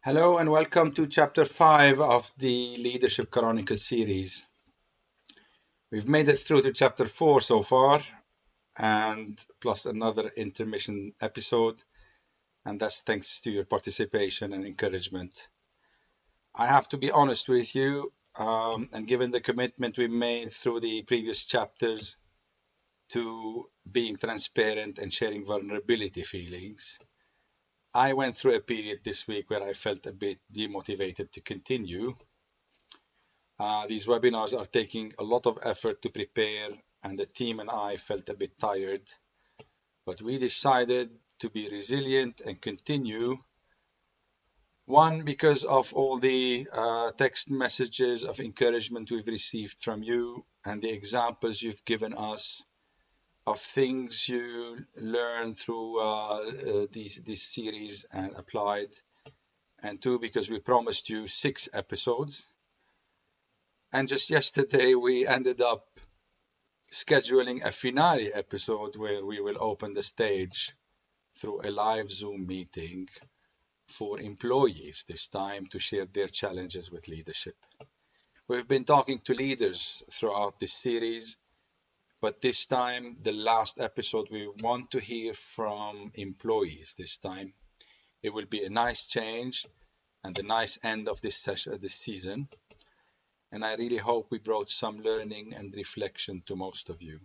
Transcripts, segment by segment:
Hello and welcome to Chapter 5 of the Leadership Coronicle series. We've made it through to Chapter 4 so far, and plus another intermission episode, and that's thanks to your participation and encouragement. I have to be honest with you, and given the commitment we made through the previous chapters to being transparent and sharing vulnerability feelings, I went through a period this week where I felt a bit demotivated to continue. These webinars are taking a lot of effort to prepare, and the team and I felt a bit tired, but we decided to be resilient and continue. One, because of all the text messages of encouragement we've received from you and the examples you've given us of things you learned through this series and applied. And two, because we promised you 6 episodes. And just yesterday, we ended up scheduling a finale episode where we will open the stage through a live Zoom meeting for employees this time to share their challenges with leadership. We've been talking to leaders throughout this series, but this time, the last episode, we want to hear from employees this time. It will be a nice change and a nice end of this season. And I really hope we brought some learning and reflection to most of you.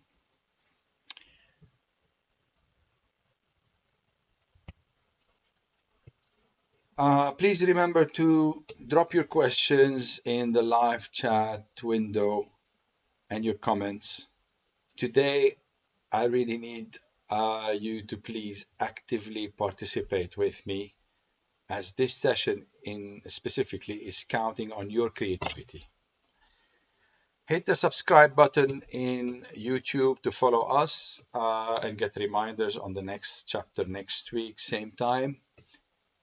Please remember to drop your questions in the live chat window and your comments. Today, I really need you to please actively participate with me, as this session specifically is counting on your creativity. Hit the subscribe button in YouTube to follow us and get reminders on the next chapter next week, same time.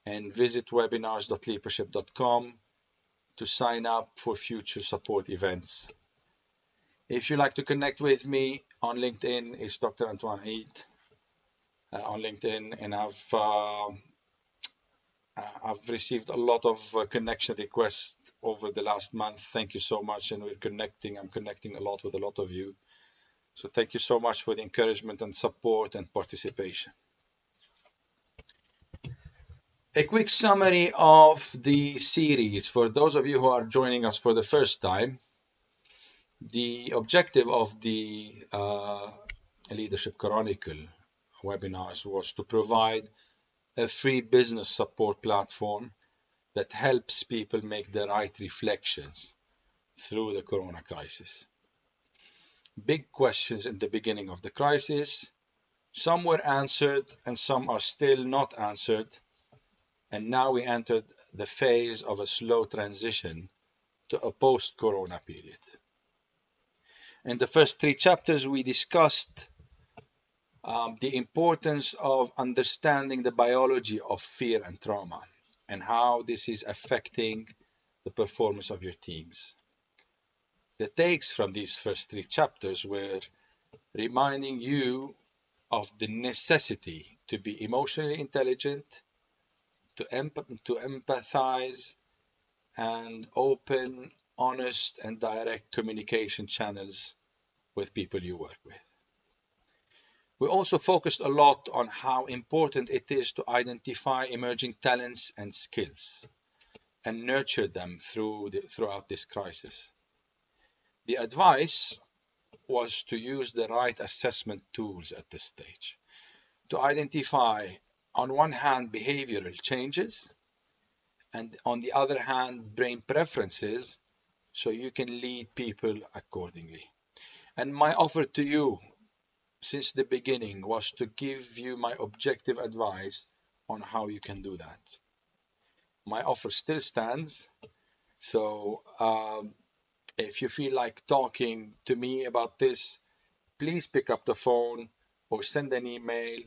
And visit webinars.leadership.com to sign up for future support events. If you'd like to connect with me on LinkedIn, it's Dr. Antoine Eid on LinkedIn, and I've received a lot of connection requests over the last month. Thank you so much, and we're connecting. I'm connecting a lot with a lot of you. So thank you so much for the encouragement and support and participation. A quick summary of the series for those of you who are joining us for the first time. The objective of the Leadership Coronicle webinars was to provide a free business support platform that helps people make the right reflections through the corona crisis. Big questions in the beginning of the crisis. Some were answered and some are still not answered. And now we entered the phase of a slow transition to a post-corona period. In the first 3 chapters, we discussed the importance of understanding the biology of fear and trauma and how this is affecting the performance of your teams. The takes from these first 3 chapters were reminding you of the necessity to be emotionally intelligent, to empathize, and open, honest, and direct communication channels with people you work with. We also focused a lot on how important it is to identify emerging talents and skills and nurture them throughout this crisis. The advice was to use the right assessment tools at this stage to identify, on one hand, behavioral changes, and on the other hand, brain preferences, so you can lead people accordingly. And my offer to you since the beginning was to give you my objective advice on how you can do that. My offer still stands. So if you feel like talking to me about this, please pick up the phone or send an email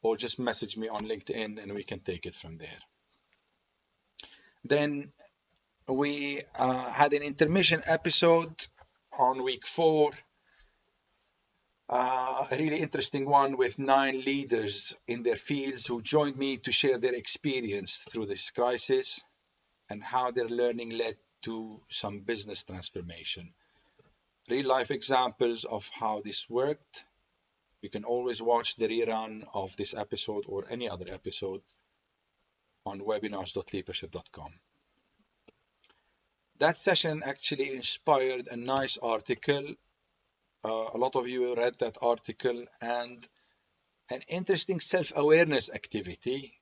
or just message me on LinkedIn and we can take it from there. Then we had an intermission episode on week 4. A really interesting one with 9 leaders in their fields who joined me to share their experience through this crisis. and how their learning led to some business transformation. Real life examples of how this worked. You can always watch the rerun of this episode or any other episode on webinars.leadership.com. That session actually inspired a nice article. A lot of you read that article, and an interesting self-awareness activity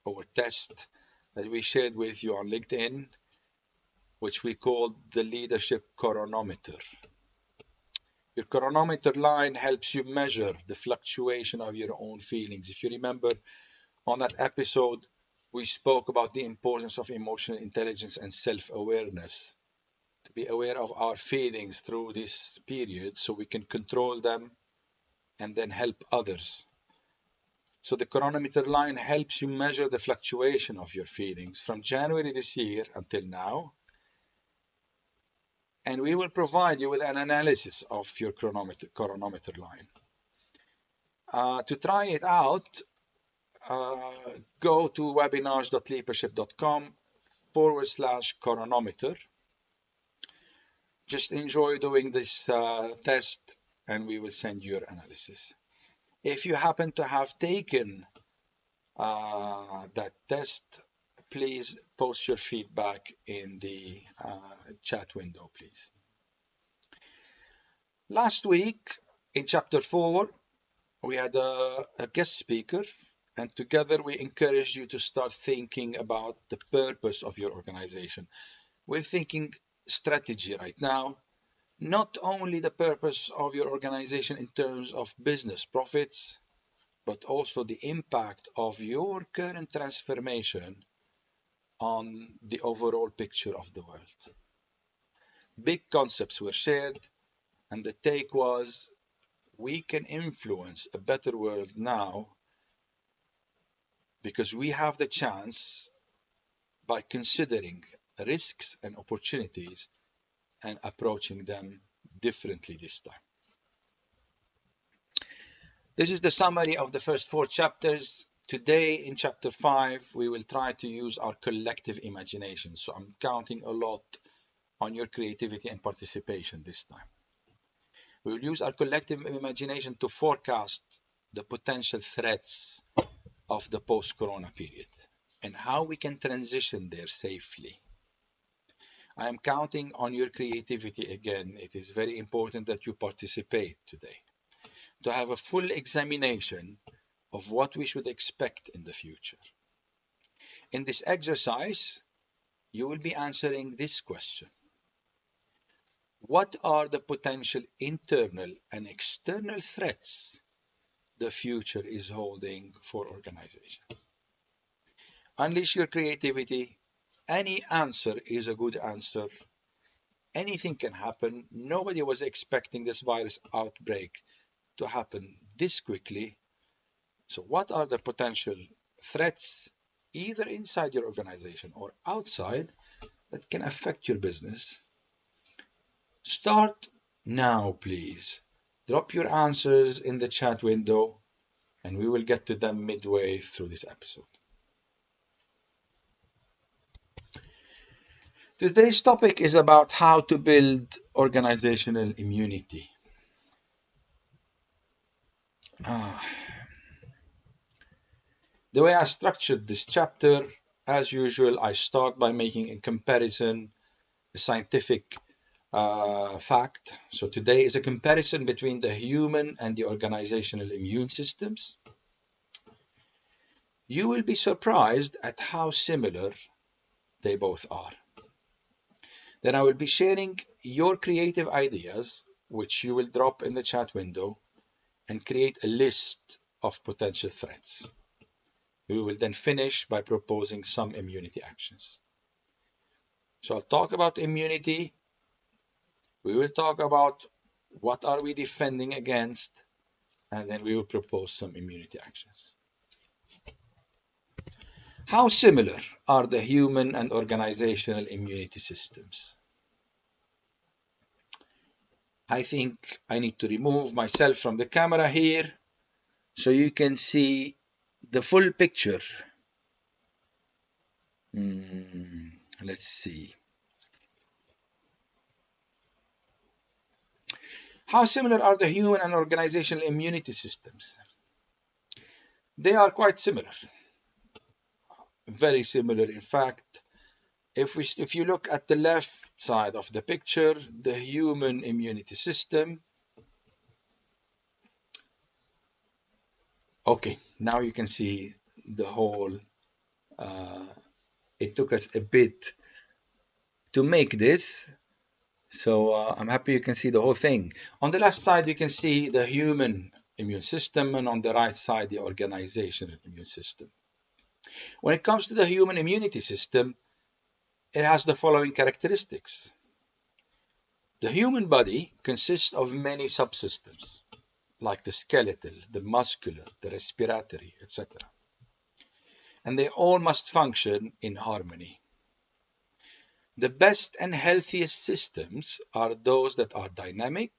or test that we shared with you on LinkedIn, which we called the Leadership Chronometer. Your chronometer line helps you measure the fluctuation of your own feelings. If you remember, on that episode, we spoke about the importance of emotional intelligence and self-awareness, to be aware of our feelings through this period so we can control them and then help others. So the chronometer line helps you measure the fluctuation of your feelings from January this year until now. And we will provide you with an analysis of your chronometer line. To try it out, go to webinars.leadership.com/chronometer. Just enjoy doing this test, and we will send you your analysis. If you happen to have taken that test, please post your feedback in the chat window, please. Last week, in chapter 4, we had a guest speaker, and together we encouraged you to start thinking about the purpose of your organization. We're thinking strategy right now, not only the purpose of your organization in terms of business profits, but also the impact of your current transformation on the overall picture of the world. Big concepts were shared, and the take was, we can influence a better world now because we have the chance by considering risks and opportunities and approaching them differently this time. This is the summary of the first 4 chapters. Today in chapter 5, we will try to use our collective imagination. So I'm counting a lot on your creativity and participation this time. We will use our collective imagination to forecast the potential threats of the post-corona period and how we can transition there safely. I am counting on your creativity again. It is very important that you participate today to have a full examination of what we should expect in the future. In this exercise, you will be answering this question. What are the potential internal and external threats the future is holding for organizations? Unleash your creativity. Any answer is a good answer. Anything can happen. Nobody was expecting this virus outbreak to happen this quickly. So what are the potential threats, either inside your organization or outside, that can affect your business? Start now, please. Drop your answers in the chat window, and we will get to them midway through this episode. Today's topic is about how to build organizational immunity. The way I structured this chapter, as usual, I start by making a comparison, a scientific fact. So today is a comparison between the human and the organizational immune systems. You will be surprised at how similar they both are. Then I will be sharing your creative ideas, which you will drop in the chat window, and create a list of potential threats. We will then finish by proposing some immunity actions. So I'll talk about immunity. We will talk about what are we defending against, and then we will propose some immunity actions. How similar are the human and organizational immunity systems? I think I need to remove myself from the camera here so you can see the full picture. Let's see. How similar are the human and organizational immunity systems? They are quite similar, very similar. In fact, if you look at the left side of the picture, the human immunity system. Okay, now you can see the whole. It took us a bit to make this, so I'm happy you can see the whole thing. On the left side, you can see the human immune system, and on the right side, the organizational immune system. When it comes to the human immunity system, it has the following characteristics. The human body consists of many subsystems, like the skeletal, the muscular, the respiratory, etc. And they all must function in harmony. The best and healthiest systems are those that are dynamic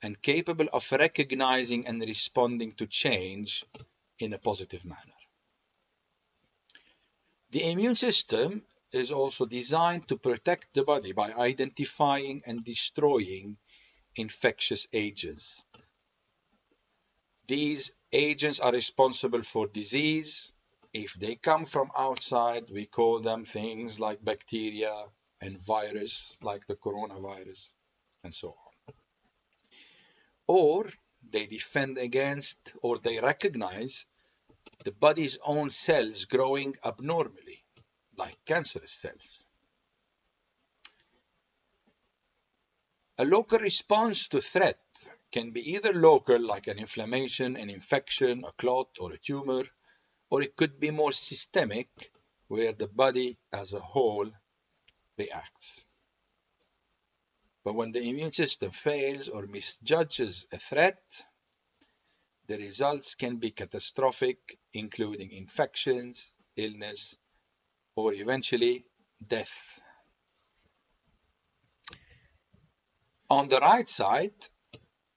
and capable of recognizing and responding to change in a positive manner. The immune system is also designed to protect the body by identifying and destroying infectious agents. These agents are responsible for disease. If they come from outside, we call them things like bacteria and virus, like the coronavirus, and so on. Or they defend against, or they recognize the body's own cells growing abnormally, like cancerous cells. A local response to threat can be either local, like an inflammation, an infection, a clot, or a tumor, or it could be more systemic, where the body as a whole reacts. But when the immune system fails or misjudges a threat, the results can be catastrophic, including infections, illness, or eventually death. On the right side,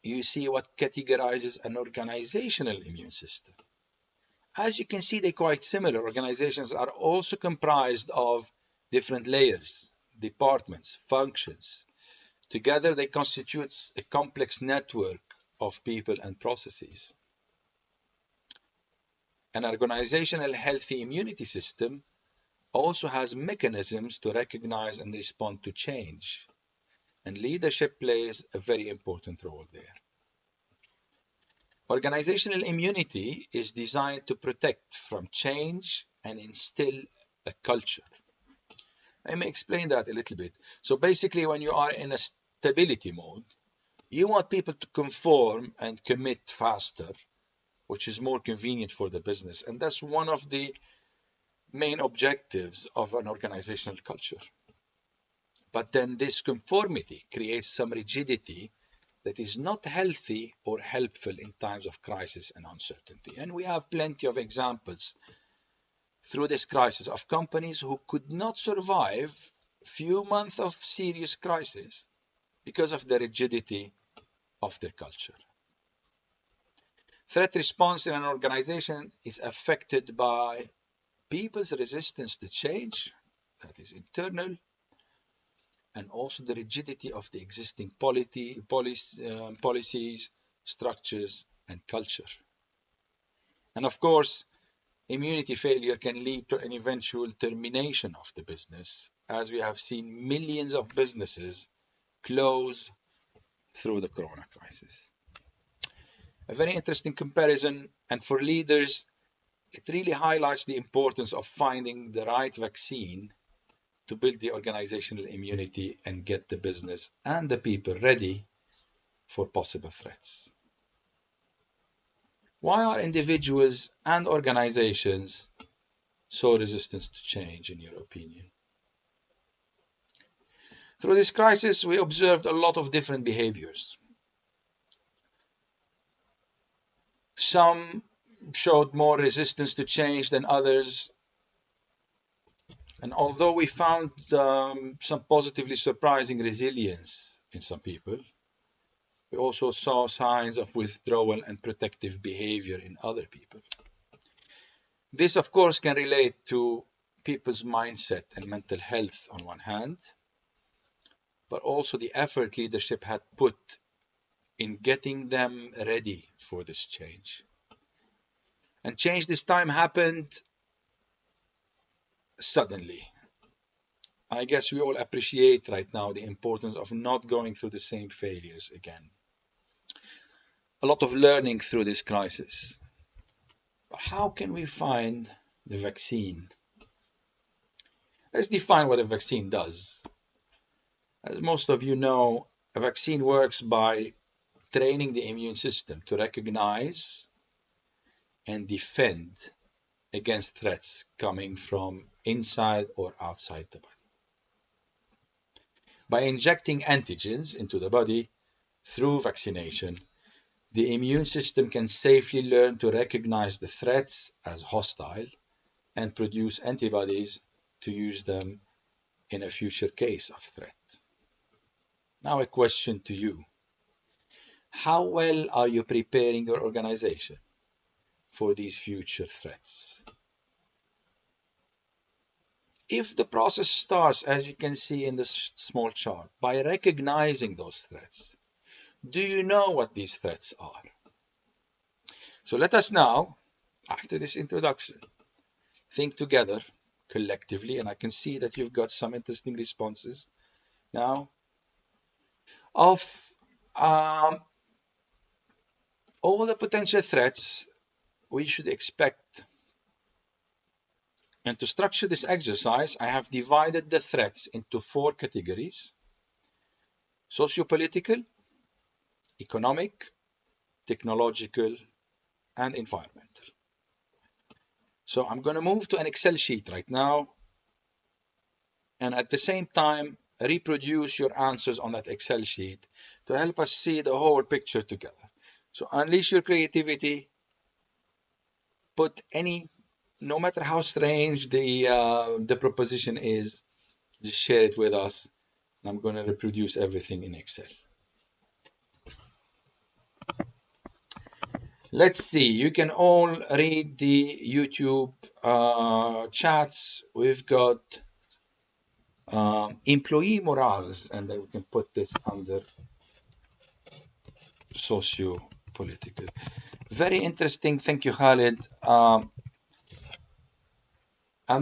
you see what categorizes an organizational immune system. As you can see, they're quite similar. Organizations are also comprised of different layers, departments, functions. Together, they constitute a complex network of people and processes. An organizational healthy immunity system also has mechanisms to recognize and respond to change, and leadership plays a very important role there. Organizational immunity is designed to protect from change and instill a culture. Let me explain that a little bit. So basically, when you are in a stability mode, you want people to conform and commit faster, which is more convenient for the business. And that's one of the main objectives of an organizational culture. But then this conformity creates some rigidity that is not healthy or helpful in times of crisis and uncertainty. And we have plenty of examples through this crisis of companies who could not survive a few months of serious crisis because of the rigidity of their culture. Threat response in an organization is affected by people's resistance to change, that is internal, and also the rigidity of the existing policies, structures, and culture. And of course, immunity failure can lead to an eventual termination of the business, as we have seen millions of businesses close through the corona crisis. A very interesting comparison, and for leaders, it really highlights the importance of finding the right vaccine to build the organizational immunity and get the business and the people ready for possible threats. Why are individuals and organizations so resistant to change, in your opinion? Through this crisis, we observed a lot of different behaviors. Some showed more resistance to change than others. And although we found some positively surprising resilience in some people, we also saw signs of withdrawal and protective behavior in other people. This, of course, can relate to people's mindset and mental health on one hand, but also the effort leadership had put in getting them ready for this change. And change this time happened suddenly. I guess we all appreciate right now the importance of not going through the same failures again. A lot of learning through this crisis. But how can we find the vaccine? Let's define what a vaccine does. As most of you know, a vaccine works by training the immune system to recognize and defend against threats coming from inside or outside the body. By injecting antigens into the body through vaccination, the immune system can safely learn to recognize the threats as hostile and produce antibodies to use them in a future case of threat. Now a question to you. How well are you preparing your organization for these future threats? If the process starts, as you can see in this small chart, by recognizing those threats, do you know what these threats are? So let us now, after this introduction, think together collectively, and I can see that you've got some interesting responses now, of all the potential threats we should expect. And to structure this exercise, I have divided the threats into 4 categories: sociopolitical, economic, technological, and environmental. So I'm going to move to an Excel sheet right now, and at the same time reproduce your answers on that Excel sheet to help us see the whole picture together. So unleash your creativity, put any, no matter how strange the proposition is, just share it with us. I'm going to reproduce everything in Excel. Let's see, you can all read the YouTube chats. We've got employee morals, and then we can put this under socio-political. Very interesting, thank you, Khalid. And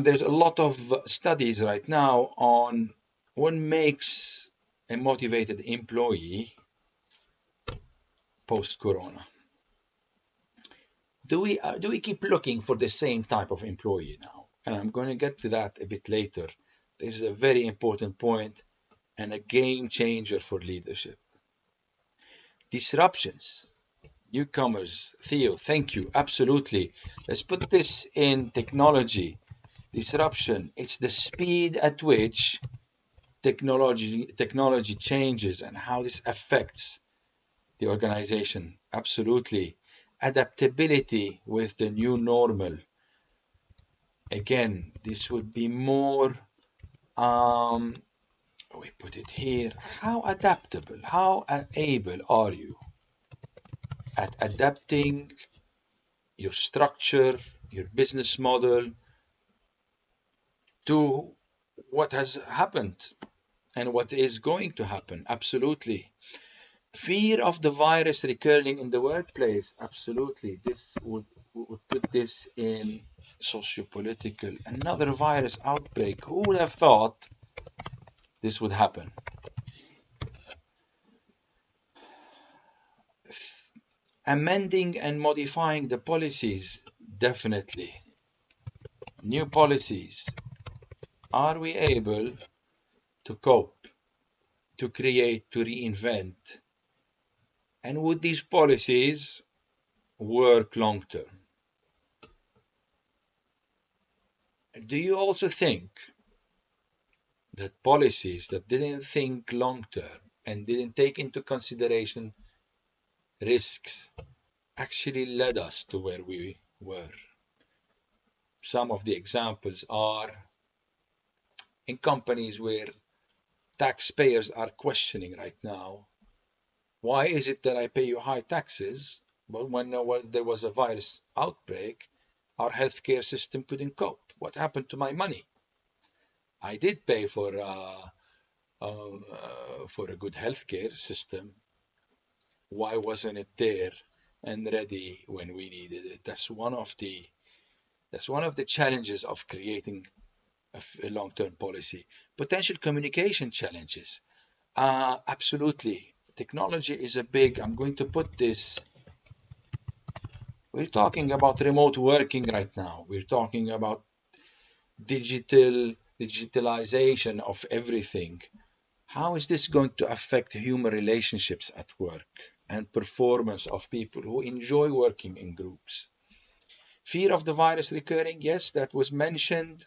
there's a lot of studies right now on what makes a motivated employee post-corona. Do we keep looking for the same type of employee now? And I'm going to get to that a bit later. This is a very important point and a game changer for leadership. Disruptions. Newcomers. Theo, thank you. Absolutely. Let's put this in technology. Disruption. It's the speed at which technology changes and how this affects the organization. Absolutely. Adaptability with the new normal. Again, this would be more, we put it here. How adaptable, how able are you at adapting your structure, your business model to what has happened and what is going to happen? Absolutely. Fear of the virus recurring in the workplace. Absolutely. This would put this in socio-political. Another virus outbreak. Who would have thought this would happen? Amending and modifying the policies. Definitely. New policies. Are we able to cope, to create, to reinvent? And would these policies work long term? Do you also think that policies that didn't think long term and didn't take into consideration risks actually led us to where we were? Some of the examples are in companies where taxpayers are questioning right now, why is it that I pay you high taxes, but when there was a virus outbreak, our healthcare system couldn't cope? What happened to my money? I did pay for a good healthcare system. Why wasn't it there and ready when we needed it? That's one of the challenges of creating a long-term policy. Potential communication challenges. Absolutely. Technology is a big, I'm going to put this, we're talking about remote working right now. We're talking about digitalization of everything. How is this going to affect human relationships at work and performance of people who enjoy working in groups? Fear of the virus recurring, yes, that was mentioned.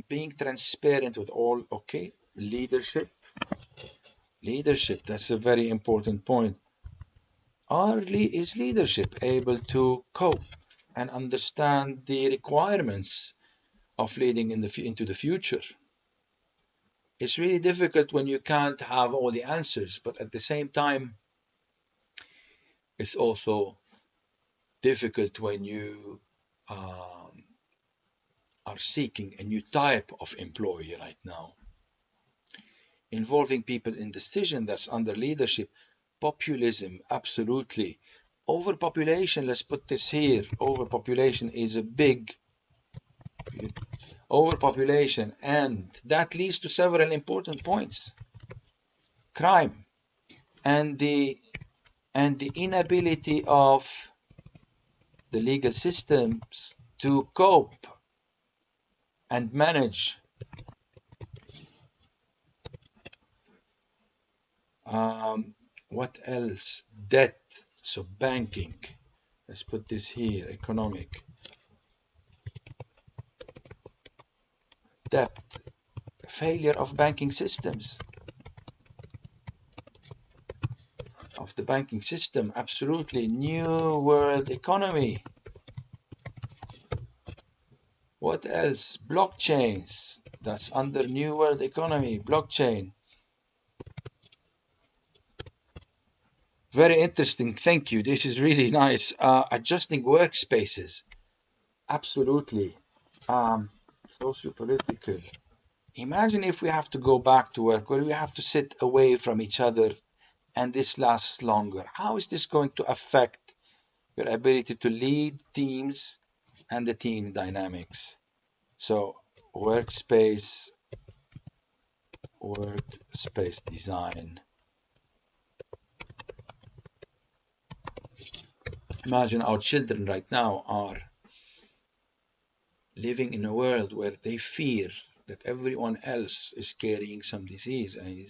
Being transparent with all, okay. Leadership, that's a very important point. Is leadership able to cope and understand the requirements of leading into the future? It's really difficult when you can't have all the answers, but at the same time, it's also difficult when you are seeking a new type of employee right now. Involving people in decision that's under leadership. Populism, absolutely. Overpopulation, let's put this here. Overpopulation is a big overpopulation, and that leads to several important points. Crime and the inability of the legal systems to cope and manage. What else? Debt, so banking. Let's put this here, economic. Debt, failure of banking systems. Of the banking system, absolutely. New world economy. What else? Blockchains, that's under new world economy, blockchain. Very interesting, thank you. This is really nice. Adjusting workspaces, absolutely. Socio-political. Imagine if we have to go back to work, where we have to sit away from each other, and this lasts longer. How is this going to affect your ability to lead teams and the team dynamics? So workspace design. Imagine our children right now are living in a world where they fear that everyone else is carrying some disease and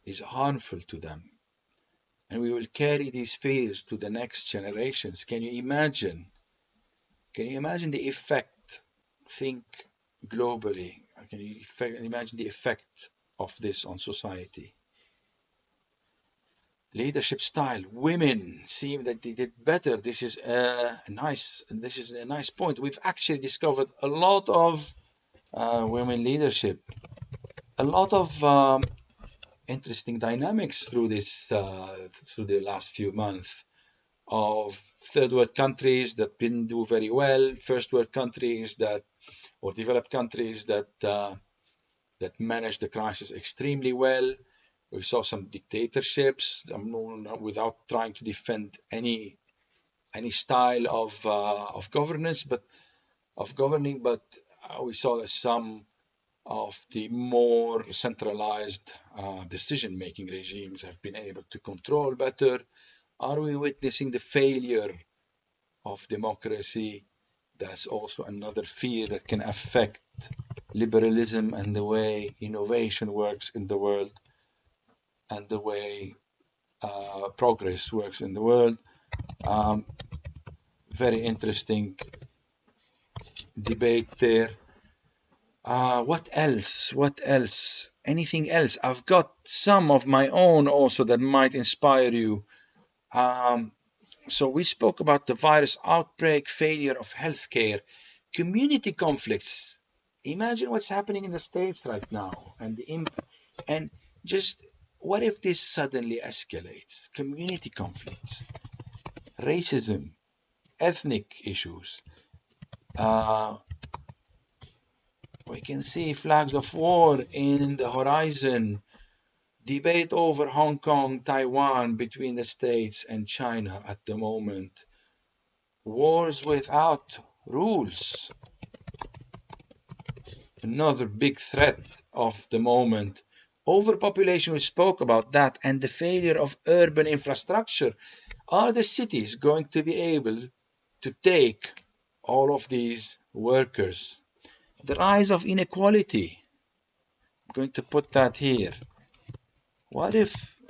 is harmful to them. And we will carry these fears to the next generations. Can you imagine? Can you imagine the effect? Think globally. Can you imagine the effect of this on society? Leadership style. Women seem that they did better. This is a nice point. We've actually discovered a lot of women leadership, a lot of interesting dynamics through the last few months of third world countries that didn't do very well, first world countries or developed countries that managed the crisis extremely well. We saw some dictatorships, without trying to defend any style of governance, but we saw some of the more centralized decision-making regimes have been able to control better. Are we witnessing the failure of democracy? That's also another fear that can affect liberalism and the way innovation works in the world and the way progress works in the world. Very interesting debate there. What else? Anything else? I've got some of my own also that might inspire you. So we spoke about the virus outbreak, failure of healthcare, community conflicts. Imagine what's happening in the States right now, and just what if this suddenly escalates? Community conflicts, racism, ethnic issues, We can see flags of war in the horizon. Debate over Hong Kong, Taiwan between the States and China at the moment. Wars without rules. Another big threat of the moment. Overpopulation, we spoke about that, and the failure of urban infrastructure. Are the cities going to be able to take all of these workers? The rise of inequality. I'm going to put that here. What if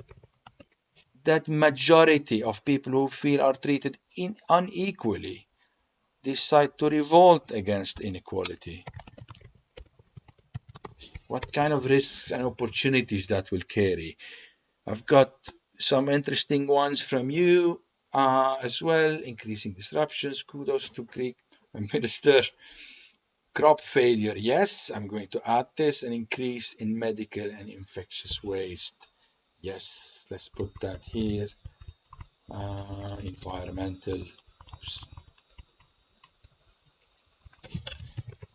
that majority of people who feel are treated unequally decide to revolt against inequality? What kind of risks and opportunities that will carry? I've got some interesting ones from you as well. Increasing disruptions. Kudos to Greek Minister. Crop failure. Yes, I'm going to add this. An increase in medical and infectious waste. Yes, let's put that here. Environmental.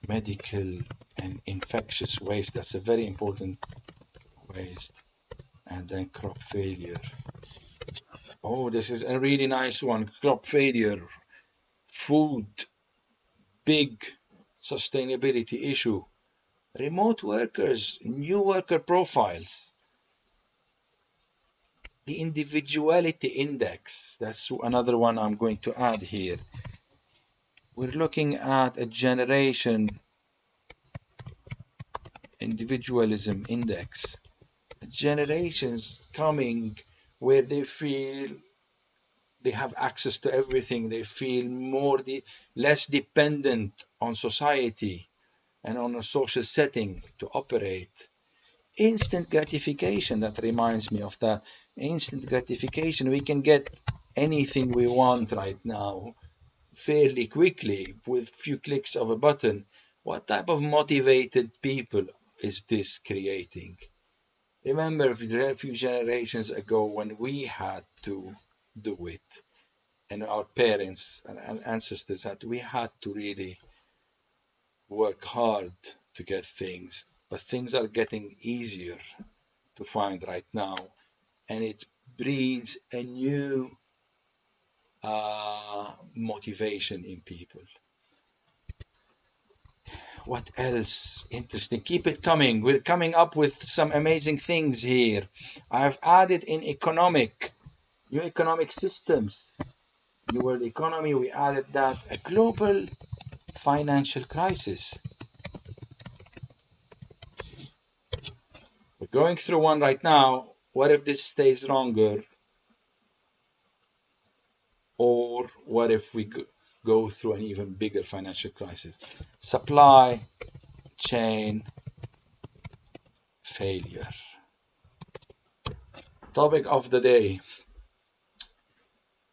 Medical and infectious waste. That's a very important waste. And then crop failure. Oh, this is a really nice one. Crop failure, food, big sustainability issue. Remote workers, new worker profiles. The individuality index, that's another one I'm going to add here. We're looking at a generation individualism index. Generations coming where they feel they have access to everything. They feel less dependent on society and on a social setting to operate. Instant gratification, that reminds me of that. Instant gratification, we can get anything we want right now fairly quickly with few clicks of a button. What type of motivated people is this creating? Remember a few generations ago when we had to do it, and our parents and ancestors we had to really work hard to get things, but things are getting easier to find right now, and it breeds a new motivation in people. What else interesting? Keep it coming. We're coming up with some amazing things here. I've added in new economic systems, new world economy. We added that a global financial crisis. We're going through one right now. What if this stays longer? Or what if we go through an even bigger financial crisis? Supply chain failure. Topic of the day.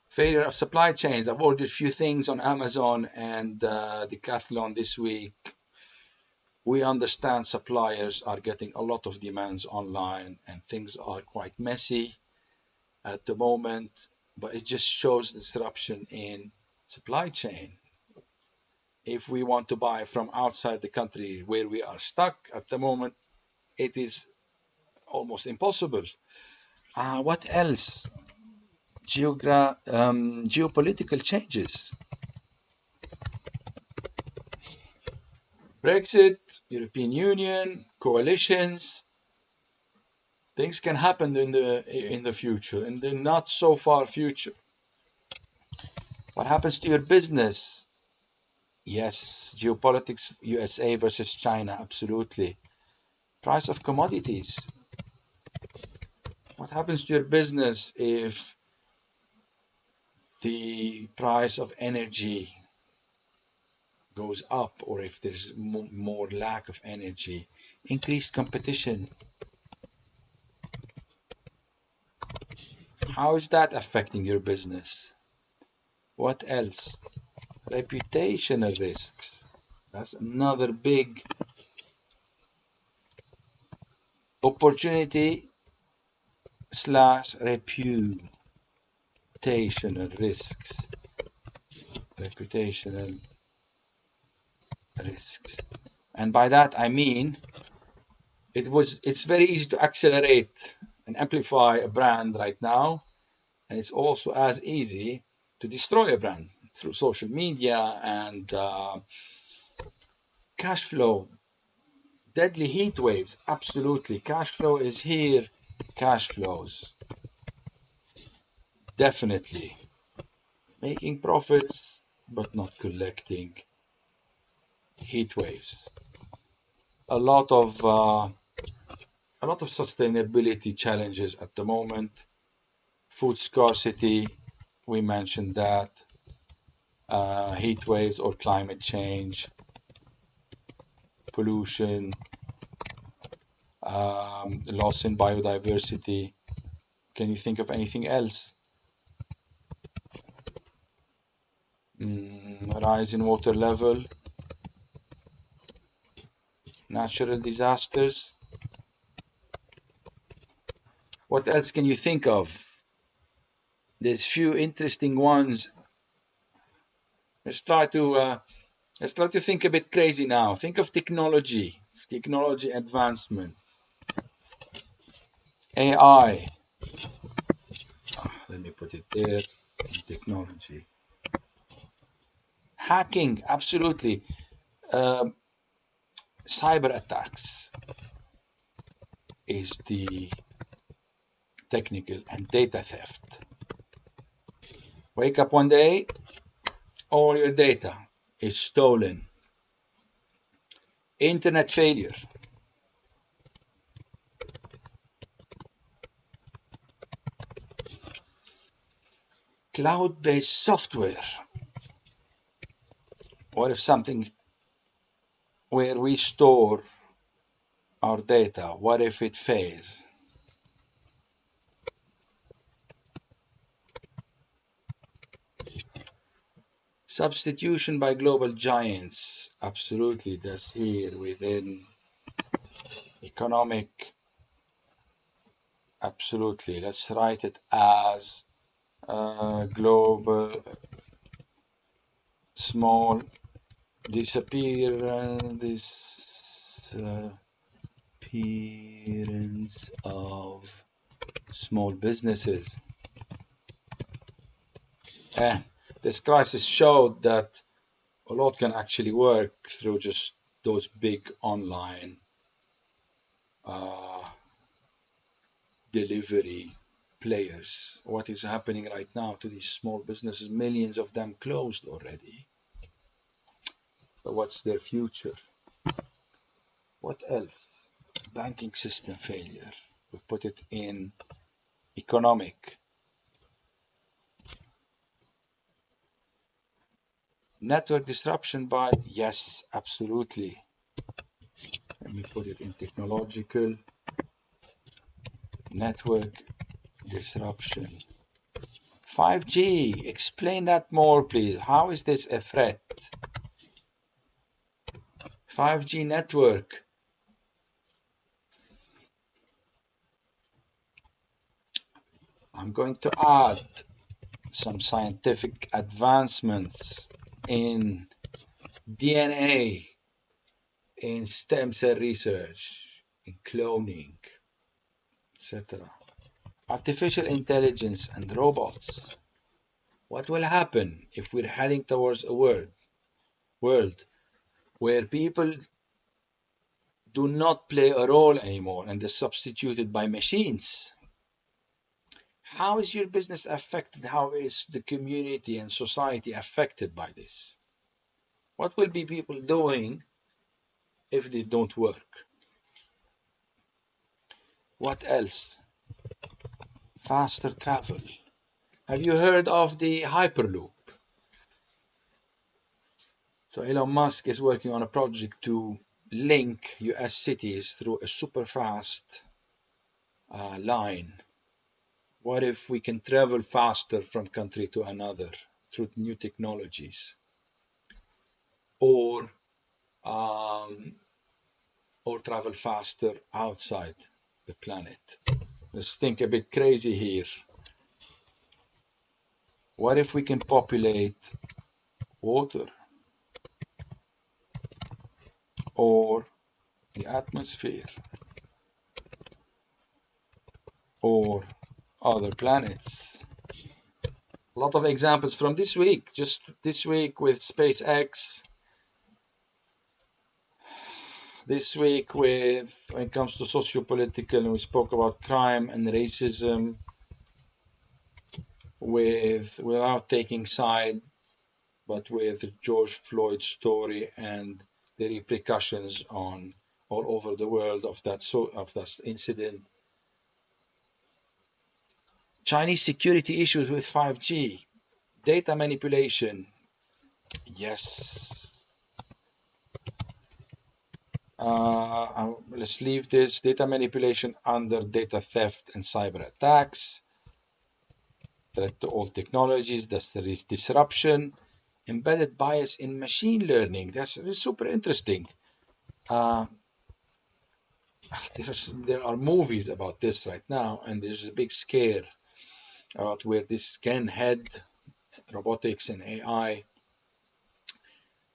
Failure of supply chains. I've ordered a few things on Amazon and Decathlon this week. We understand suppliers are getting a lot of demands online and things are quite messy at the moment, but it just shows disruption in supply chain. If we want to buy from outside the country where we are stuck at the moment, it is almost impossible. What else? Geopolitical changes. Brexit, European Union, coalitions. Things can happen in the future, in the not so far future. What happens to your business? Yes, geopolitics, USA versus China, absolutely. Price of commodities. What happens to your business if the price of energy goes up, or if there's more lack of energy? Increased competition. How is that affecting your business? What else? Reputational risks. That's another big opportunity / reputational risks. Reputational risks. And by that I mean it's very easy to accelerate and amplify a brand right now, and it's also as easy to destroy a brand through social media and cash flow. Deadly heat waves, absolutely. Cash flow is here. Cash flows, definitely. Making profits, but not collecting. Heat waves. A lot of sustainability challenges at the moment. Food scarcity, we mentioned that. Heat waves or climate change, pollution, loss in biodiversity. Can you think of anything else? Rise in water level, natural disasters. What else can you think of? There's few interesting ones. Let's try to think a bit crazy now. Think of technology advancement, AI. Let me put it there. Technology, hacking, absolutely. Cyber attacks is the technical, and data theft. Wake up one day, all your data is stolen. Internet failure. Cloud-based software. What if something where we store our data, what if it fails? Substitution by global giants. Absolutely, that's here within economic. Absolutely, let's write it as global small disappearance of small businesses. This crisis showed that a lot can actually work through just those big online delivery players. What is happening right now to these small businesses? Millions of them closed already. But what's their future? What else? Banking system failure. We put it in economic. Network disruption by, yes, absolutely. Let me put it in technological. Network disruption. 5G, explain that more, please. How is this a threat? 5G network. I'm going to add some scientific advancements in DNA, in stem cell research, in cloning, etc. Artificial intelligence and robots. What will happen if we're heading towards a world where people do not play a role anymore and they're substituted by machines? How is your business affected? How is the community and society affected by this? What will be people doing if they don't work? What else? Faster travel. Have you heard of the Hyperloop? So Elon Musk is working on a project to link US cities through a super fast line. What if we can travel faster from country to another through new technologies? Or travel faster outside the planet. Let's think a bit crazy here. What if we can populate water or the atmosphere or other planets. A lot of examples from this week, just this week with SpaceX, this week with, when it comes to socio-political, and we spoke about crime and racism without taking sides, but with George Floyd's story and the repercussions on all over the world of that incident. Chinese security issues with 5G, data manipulation. Yes. Let's leave this. Data manipulation under data theft and cyber attacks. Threat to all technologies. That's the disruption. Embedded bias in machine learning. That's super interesting. There are movies about this right now, and there's a big scare about where this can head, robotics and AI.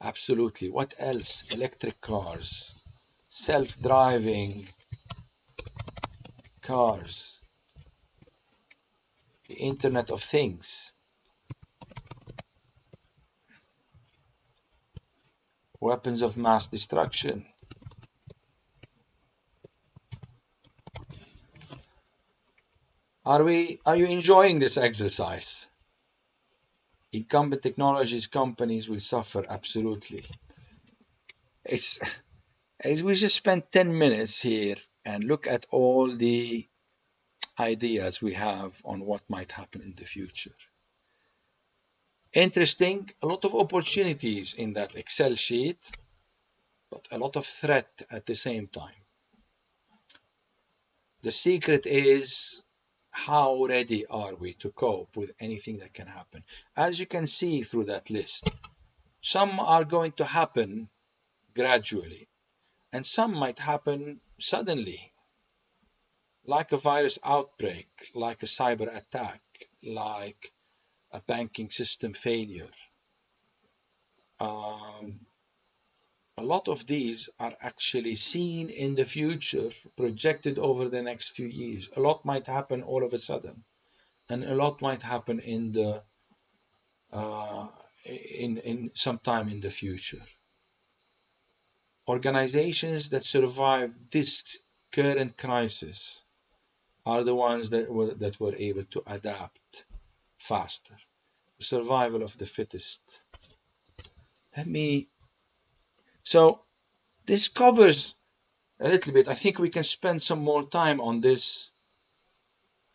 Absolutely. What else? Electric cars, self-driving cars, the Internet of Things, weapons of mass destruction. Are you enjoying this exercise? Incumbent technologies companies will suffer, absolutely. We just spent 10 minutes here and look at all the ideas we have on what might happen in the future. Interesting, a lot of opportunities in that Excel sheet, but a lot of threat at the same time. The secret is, how ready are we to cope with anything that can happen? As you can see through that list, some are going to happen gradually, and some might happen suddenly, like a virus outbreak, like a cyber attack, like a banking system failure. A lot of these are actually seen in the future, projected over the next few years. A lot might happen all of a sudden, and a lot might happen in sometime in the future. Organizations that survive this current crisis are the ones that were able to adapt faster. The survival of the fittest. So this covers a little bit. I think we can spend some more time on this.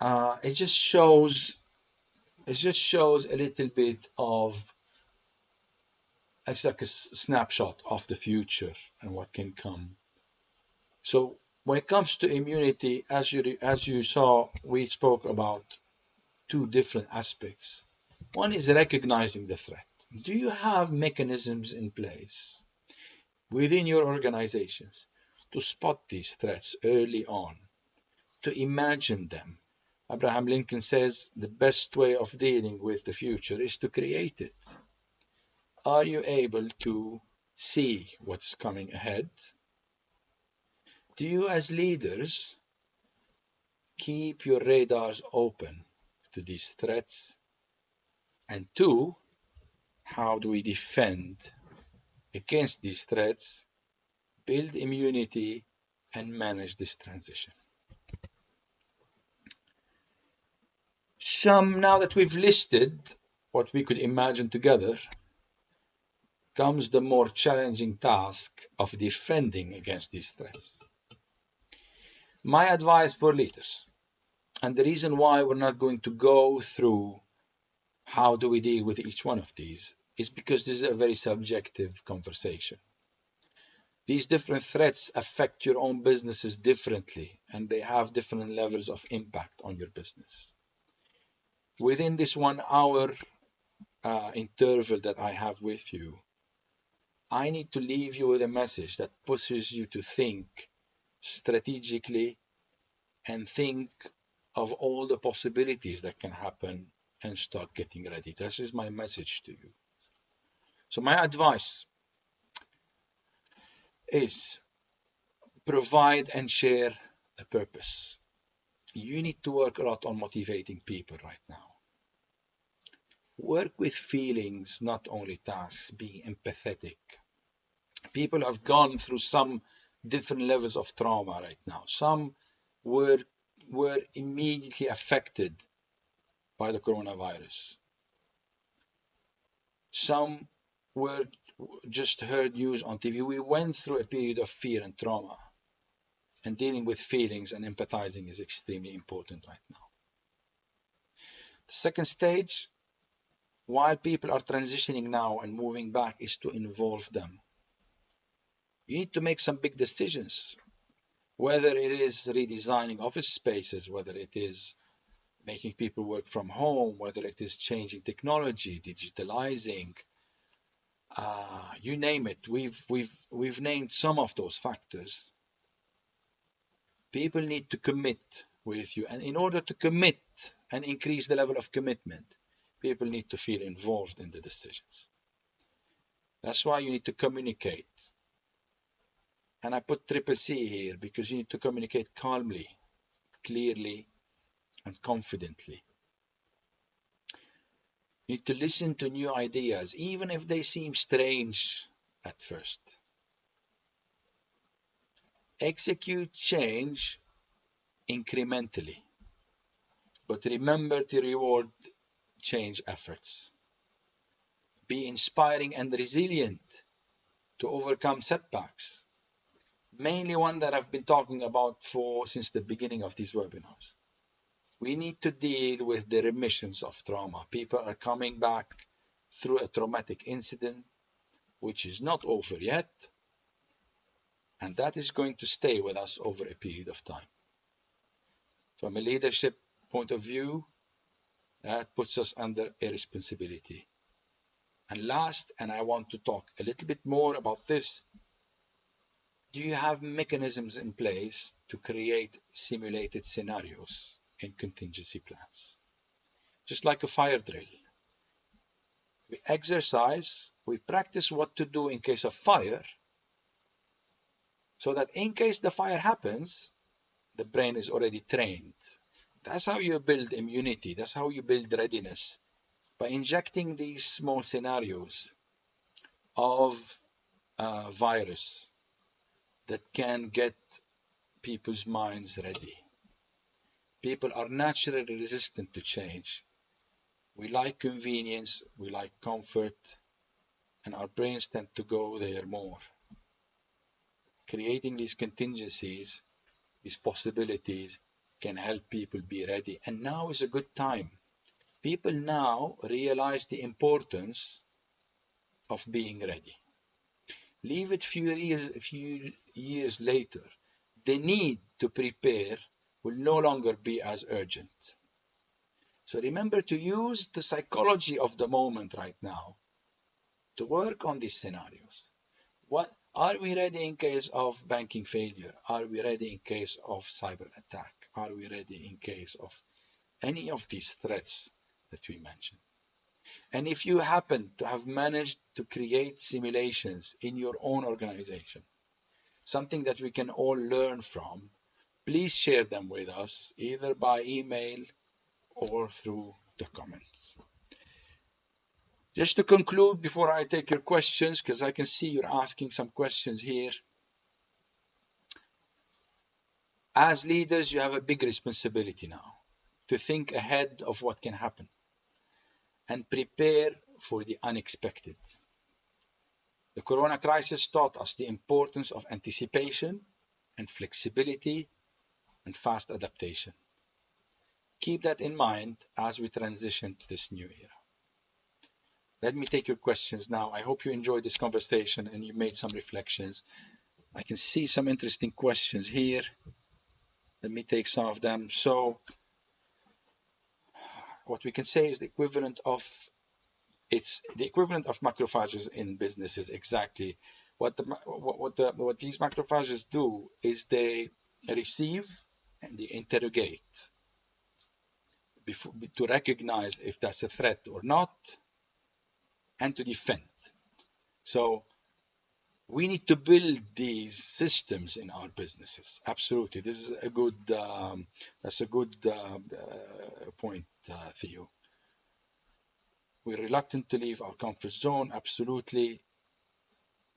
It just shows a little bit of, it's like a snapshot of the future and what can come. So when it comes to immunity, as you saw, we spoke about two different aspects. One is recognizing the threat. Do you have mechanisms in place within your organizations to spot these threats early on, to imagine them? Abraham Lincoln says the best way of dealing with the future is to create it. Are you able to see what's coming ahead? Do you, as leaders, keep your radars open to these threats? And two, how do we defend against these threats, build immunity, and manage this transition? Now that we've listed what we could imagine together, comes the more challenging task of defending against these threats. My advice for leaders, and the reason why we're not going to go through how do we deal with each one of these, is because this is a very subjective conversation. These different threats affect your own businesses differently, and they have different levels of impact on your business. Within this 1 hour interval that I have with you, I need to leave you with a message that pushes you to think strategically and think of all the possibilities that can happen and start getting ready. This is my message to you. So my advice is provide and share a purpose. You need to work a lot on motivating people right now. Work with feelings, not only tasks. Be empathetic. People have gone through some different levels of trauma right now. Some were immediately affected by the coronavirus. Some were just heard news on TV. We went through a period of fear and trauma. And dealing with feelings and empathizing is extremely important right now. The second stage, while people are transitioning now and moving back, is to involve them. You need to make some big decisions, whether it is redesigning office spaces, whether it is making people work from home, whether it is changing technology, digitalizing, you name it. We've named some of those factors. People need to commit with you, and in order to commit and increase the level of commitment, people need to feel involved in the decisions. That's why you need to communicate. And I put triple C here because you need to communicate calmly, clearly, and confidently. You need to listen to new ideas, even if they seem strange at first. Execute change incrementally, but remember to reward change efforts. Be inspiring and resilient to overcome setbacks, mainly one that I've been talking about since the beginning of these webinars. We need to deal with the remissions of trauma. People are coming back through a traumatic incident, which is not over yet, and that is going to stay with us over a period of time. From a leadership point of view, that puts us under a responsibility. And last, and I want to talk a little bit more about this, do you have mechanisms in place to create simulated scenarios in contingency plans? Just like a fire drill. We exercise, we practice what to do in case of fire, so that in case the fire happens, the brain is already trained. That's how you build immunity. That's how you build readiness. By injecting these small scenarios of virus that can get people's minds ready. People are naturally resistant to change. We like convenience, we like comfort, and our brains tend to go there more. Creating these contingencies, these possibilities, can help people be ready. And now is a good time. People now realize the importance of being ready. Leave it a few years later. The need to prepare will no longer be as urgent. So remember to use the psychology of the moment right now to work on these scenarios. What are we ready in case of banking failure? Are we ready in case of cyber attack? Are we ready in case of any of these threats that we mentioned? And if you happen to have managed to create simulations in your own organization, something that we can all learn from, please share them with us, either by email or through the comments. Just to conclude, before I take your questions, because I can see you're asking some questions here. As leaders, you have a big responsibility now to think ahead of what can happen and prepare for the unexpected. The corona crisis taught us the importance of anticipation and flexibility and fast adaptation. Keep that in mind as we transition to this new era. Let me take your questions now. I hope you enjoyed this conversation and you made some reflections. I can see some interesting questions here. Let me take some of them. So, what we can say is the equivalent of macrophages in businesses. Exactly what these macrophages do is they receive and they interrogate to recognize if that's a threat or not, and to defend. So We need to build these systems in our businesses. Absolutely, this is a good. That's a good point, Theo. We're reluctant to leave our comfort zone. Absolutely,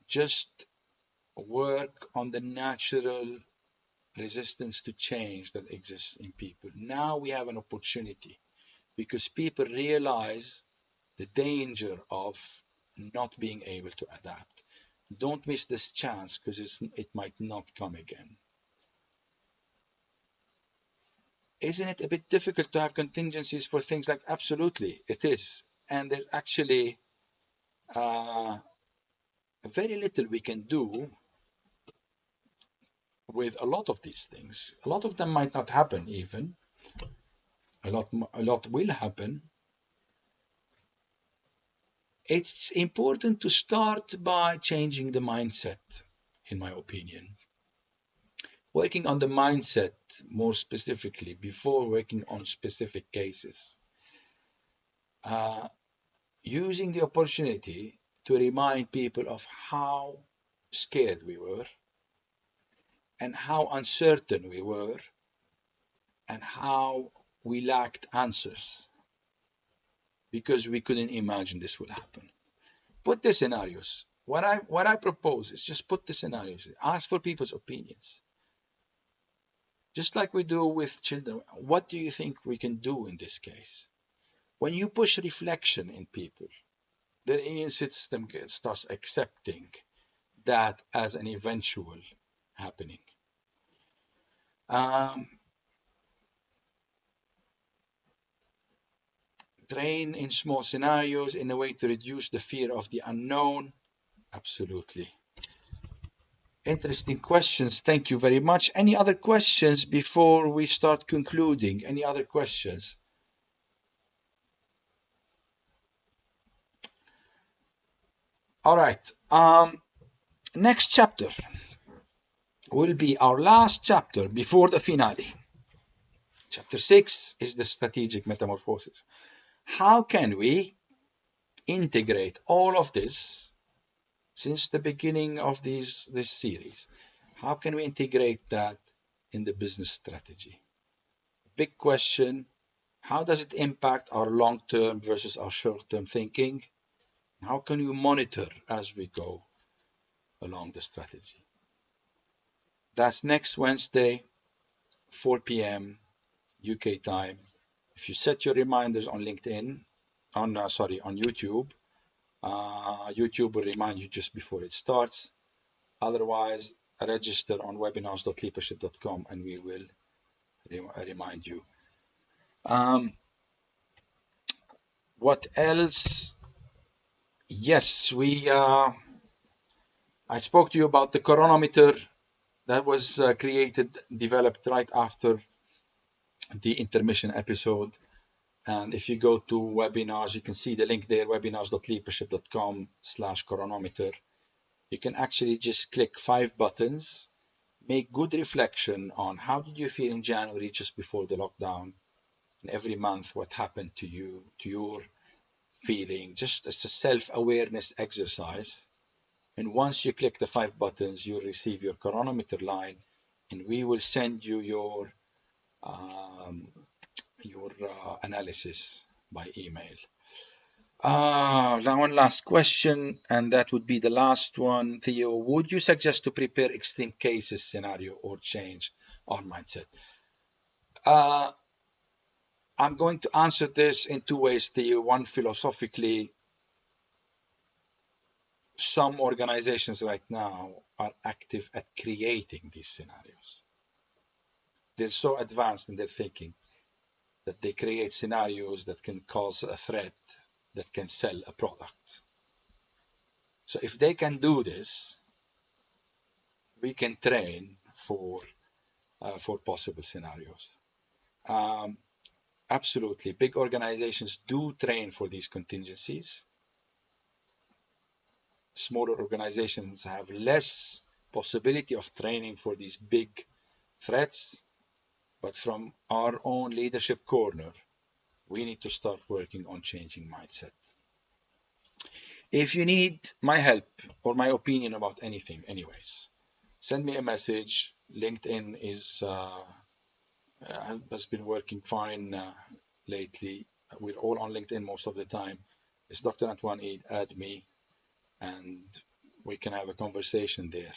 just work on the natural resistance to change that exists in people. Now we have an opportunity because people realize the danger of not being able to adapt. Don't miss this chance because it might not come again. Isn't it a bit difficult to have contingencies for things like? Absolutely, it is. And there's actually very little we can do with a lot of these things. A lot of them might not happen even. A lot will happen. It's important to start by changing the mindset, in my opinion. Working on the mindset more specifically before working on specific cases. Using the opportunity to remind people of how scared we were and how uncertain we were and how we lacked answers because we couldn't imagine this would happen. Put the scenarios. What I propose is just put the scenarios. Ask for people's opinions. Just like we do with children. What do you think we can do in this case? When you push reflection in people, their immune system starts accepting that as an eventual happening. Train in small scenarios in a way to reduce the fear of the unknown. Absolutely. Interesting questions. Thank you very much. Any other questions before we start concluding? Any other questions? All right. Next chapter will be our last chapter before the finale. Chapter 6 is the strategic metamorphosis. How can we integrate all of this since the beginning of this series? How can we integrate that in the business strategy? Big question. How does it impact our long-term versus our short-term thinking? How can you monitor as we go along the strategy? That's next Wednesday, 4 p.m. UK time. If you set your reminders on LinkedIn, on YouTube, YouTube will remind you just before it starts. Otherwise, register on webinars.leadership.com and we will remind you. What else? Yes, I spoke to you about the Karana Meter that was developed right after the intermission episode. And if you go to webinars, you can see the link there, webinars.leadership.com/Coronicle. You can actually just click 5 buttons, make good reflection on how did you feel in January just before the lockdown, and every month what happened to you, to your feeling, just as a self-awareness exercise. And once you click the 5 buttons, you'll receive your Karana Meter line, and we will send you your analysis by email. Now one last question, and that would be the last one. Theo, would you suggest to prepare extreme cases scenario or change our mindset? I'm going to answer this in 2 ways, Theo. One, philosophically, some organizations right now are active at creating these scenarios. They're so advanced in their thinking that they create scenarios that can cause a threat, that can sell a product. So if they can do this, we can train for possible scenarios. Absolutely, big organizations do train for these contingencies. Smaller organizations have less possibility of training for these big threats, but from our own leadership corner, we need to start working on changing mindset. If you need my help or my opinion about anything, anyways, send me a message. LinkedIn has been working fine lately. We're all on LinkedIn most of the time. It's Dr. Antoine Eid. Add me, and we can have a conversation there.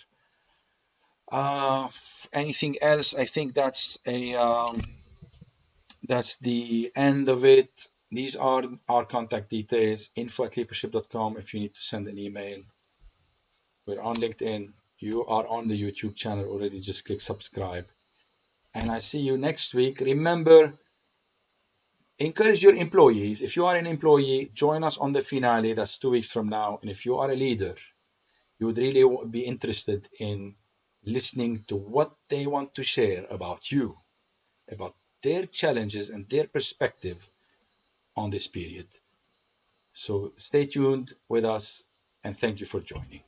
Anything else? I think that's the end of it. These are our contact details. info@leadership.com if you need to send an email. We're on LinkedIn. You are on the YouTube channel already. Just click subscribe. And I see you next week. Remember, encourage your employees. If you are an employee, join us on the finale. That's 2 weeks from now. And if you are a leader, you would really be interested in listening to what they want to share about you, about their challenges and their perspective on this period. So stay tuned with us, and thank you for joining.